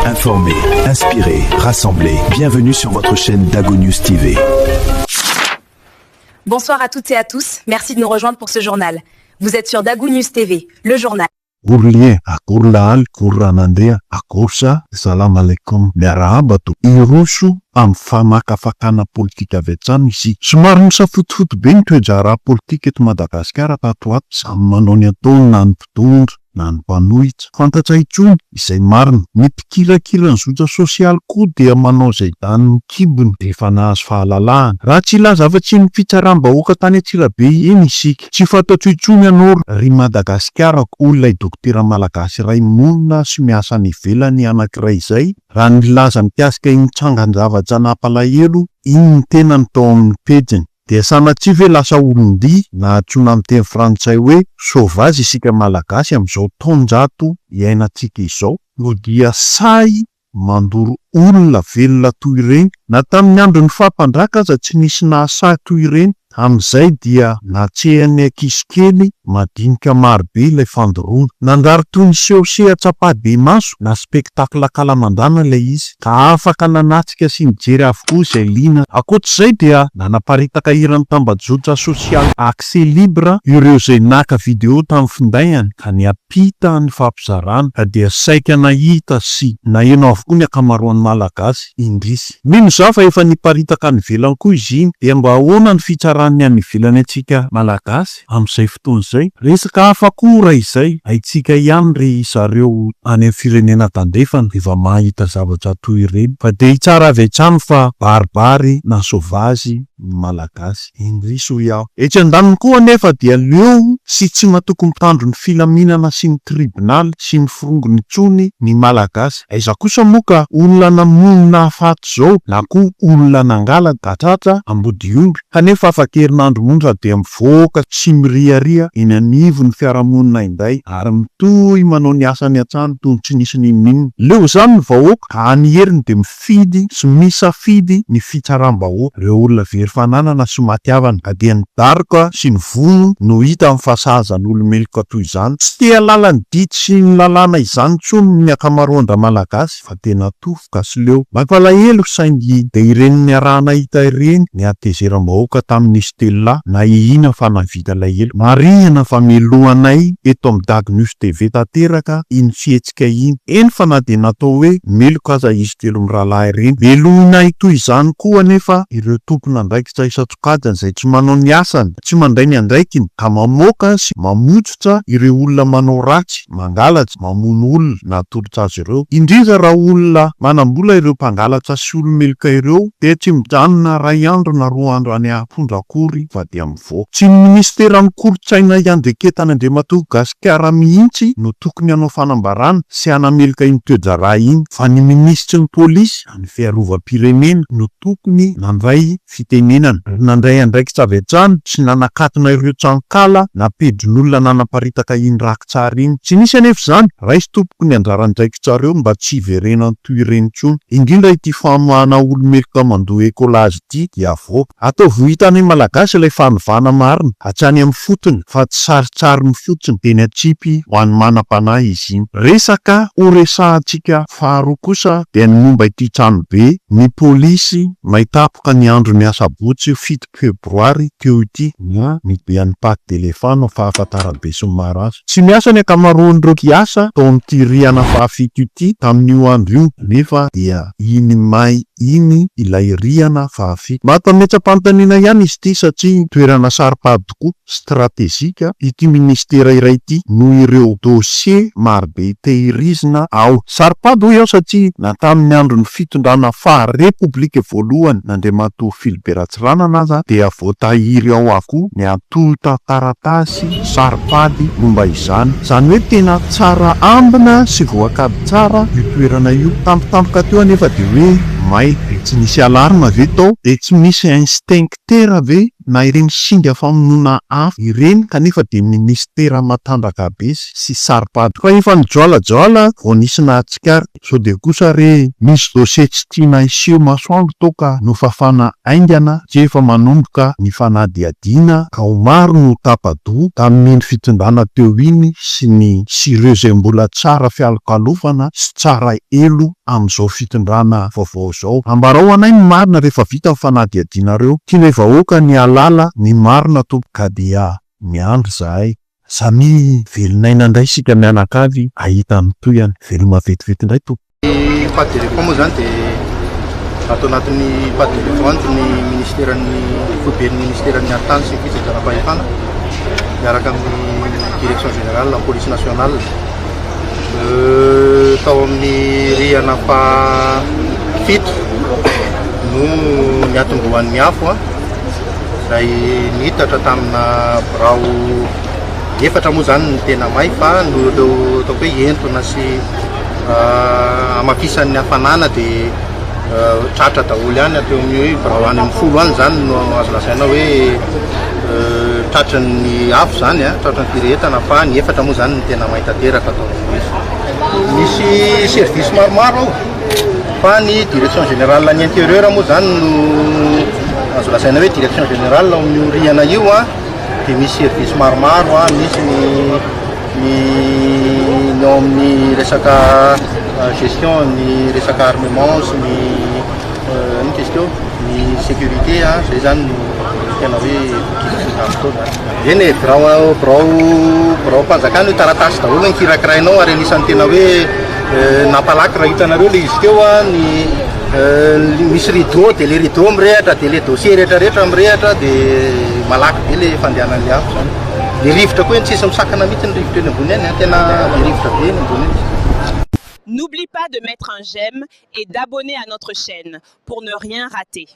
Informer, inspirer, rassembler. Bienvenue sur votre chaîne Dago News TV. Bonsoir à toutes et à tous. Merci de nous rejoindre pour ce journal. Vous êtes sur Dago News TV, le journal. Urlie, akur laal, kuranandria, akursa, salam alaikum, miarahabatu, irusu, am famakafakana politika avy hatrany izy. Somary misafotofoto be ny toejara politika eto Madagasikara tato ato, samy manao ny ataony na ny mpitondra na ny mpanohitra. Fantatra intsony izay marina, ny mpikirakira ny zotra sosialy koa dia manao izay tany mikibony dia efa nahazo fahalalahana. Raha tsy ilaza afa-tsy ny fitsaram-bahoaka tany Antsirabe eny isika. Tsy fantatro intsony ianao ry Madagasikara olona dokotera malagasy iray monina sy miasa any ivelany anankiray izay. Raha nilaza mikasika iny trangan-javatra nampalahelo, iny ny tena natao amin'ny pejiny. Dia sanatria ve lasa olon-dia na antsoina amin'ny teny frantsay hoe sauvage isika malagasy amin'izao taonjato iainantsika izao, no dia say mandoro olona velona toy ireny. Na tamin'ny andron'ny fampandraka aza tsy nisy nahasay toy ireny. Amin'izay dia natsehan'ny ankizy kely madinika marobe ilay fandoroana. Nandary toy ny seho atsapady maso na spektakla kalamandana ilay izy, ka afaka nanatsika sy nijery avokoa izay liana. Ankoatr'izay dia nanaparitaka iran'ny tambajotra sosialy accès libre ireo izay naka video tamin'ny findainy ka niampita ny fampizarana, ka dia saika nahita sy naheno avokoa ny akamaroan'ny malagasy indrisy. Mino zao fa efa niparitaka ny velany koa izy iny, dia mba ahoana ny fitsarana ny any ivelany antsika malagasy amin'izay fotoana izay? Resaka hafa koa izay haitsika ihany ry zareo any amin'ny firenena tandrefana efa mahita zavatra toy ireny, fa dia hitsara avy hatrany fa baribary na sauvage malagasy indrisy iaho. Etsy andaniny koa anefa dia leo sy tsy matoko mitandro ny filaminana sy ny tribunal sy ny firongony intsony ny malagasy. Aiza kosa moa ka olona namonina afaty zao na koa olona nangala gatratra ambodiomby, kanefa afakerinandro monja dia mivoaka sy miriaria eny anivo ny fiarahamonina inday ary mitohy manao ny asany an-trano toy ny tsy nisy ninona. Leo zany ny vahoaka ka anyheriny dia mifidy sy misafidy ny fitsaram-bahoaka ireo olona very fananana sy matiavana, ka dia ny daroka sy ny vono no hita amin'ny fahasahazan'olomeloka toy izany. Tsy tia lalany dity sy ny lalàna izany intsony ny akamaroan-dra malagasy, fa tena tofoka sy leo mampalahelo saingy dia ireny niarahana hita ireny ny atezeram-bahoaka tamin'ny Stella na ihina fa navita lahelo. Marihana fa melohanay eto amin'ny Dago News TV tanteraka iny fihetsika iny. Eny fa na dia natao hoe meloka aza izy telo mirahalahy ireny. Melohanay toy izany koa anefa ireo tompona andraikitra isa-tsokajana izay tsy manao ny asany, tsy mandray ny andraikiny, ka mamoaka sy mamotrotra ireo olona manao ratsy, mangalatsy, mamono olona na atolotra azy ireo. Indrindra raha olona manambola ireo mpangalatra sy olomeloka ireo, dia tsy mijanona ray andro na roa andro any ampondra-kory fa dia mivoaka. Tsy ny ministeran'ny kolotsaina iandreketana Andriamatoa Gasikara mihitsy no tokony hanao fanambarana sy hanamelika iny toejara iny, fa ny ministry ny polisy ny fiarovam-pirenena no tokony nandray fitenenana. Nandray andraikitra avy hatrany sy nanakatona ireo tranokala na pedrin'olona nanaparitaka iny rakitsara iny. Tsy nisy anefa izany, raisy tompoko ny anjarandraikitrareo mba tsy hiverenany toy ireny intsony. Indrindra ity famoahana olomeloka mandoa ekolazy ity dia avoaka. Atao vohitany malagasy ilay fanovana marina hatrany amin'ny fotony, fa tsy saritsary ny fotsiny dia ny atsipy ho an'ny manam-panahy izy iny. Resaka ho resahantsika faharoa kosa dia ny momba ity trano be ny polisy mahitapoka ny andro ny asabotsy 7 febroary teo ity na ny bean'ny paty delefana fahafatarabe sy ny maro azy. Tsy miasa ny akamaroan'ireo kiasa tao amin'ity riana fahafito ity tamin'io andro io, nefa dia iny may iny ilay riana fahafito. Matametsam-panontaniana ihany izy ity satria toerana saripady tokoa stratezika ity ministera iray ity no ireo dossier marobe tehirizina ao. Saripady ho eo satria na tamin'ny andro ny fitondrana faharepublika voalohany n'Andriamatoa Philibert Ratsiranana aza dia voatahiry ao avokoa ny atolota taratasy saripady momba izany. Izany hoe tena tsara ambina sy voakady tsara io toerana io. Tampotampoka teo anefa dia hoe may, tsy nisy alarma ve tao, dia tsy misy instincteur ve na ireny singa famonoana afo ireny kanefa de ministera matandraka be sy saripady fa efa nijoalajoala vao nisy nahatsikary so de kosa re misy dosie tsy tiana iseho masoandro toka no fafana aingana tsy efa manomboka ny fanadiadiana ka ho maro no tapadoa tamin'ny fitondrana teo iny sy ny sireo zay mbola tsara fialokalofana sy tsara elo amin'izao fitondrana vaovao zao. Ambarao anay ny marina rehefa vita ny fanadiadianareo tianay vahoaka ny alala ny marina tompoka dia miandry zahay. Samy velonay nandray sika mianakavy ahita ny toyany veloma vetivety indray tompo. Paty de réforme zany de atao anatin'ny paty de réforme ny ministeran'ny foiben'ny ministeran'ny artany sy fitsanganam-pahefana miaraka amin'ny direction générale la police nationale tao amin'ny rihana fito no niatombohan'ny afo izay nitatra tamina birao efatra moa zany ny tena may fa no leo ataoko hoe entona sy amafisan'ny hafanana de tratra daholo ihany ateo amin'ny hoe birao any amin'ny folo any zany no azo lasaina hoe tratran'ny afo zany tratran'ny firehetana fa ny efatra moa zany ny tena may tanteraka atao misy service maromaro ao fa ny direction générale ny intérieur moa zany no azo lasaina hoe direction générale ao amin'ny rihana io de misy service maromaro misy ny ao amin'ny resaka gestion ny resaka armement sy ny question ny sécurité zay zany no tena hoe eny birao mpanjakany hoe taratasy daholo ny kirakirainao ary anisan'ny tena hoe napalaky raha hitanareo le izy teo misy rideau de le rideau mirehatra de le dossier rehetrarehetra mirehatra de malaky be le fandehanan'le afo zany. Le rivotra koa tsisy misakana mihitsy ny rivotra eny ambony eny tena le rivotra be eny ambony eny. N'oublie pas de mettre un j'aime et d'abonner à notre chaîne pour ne rien rater.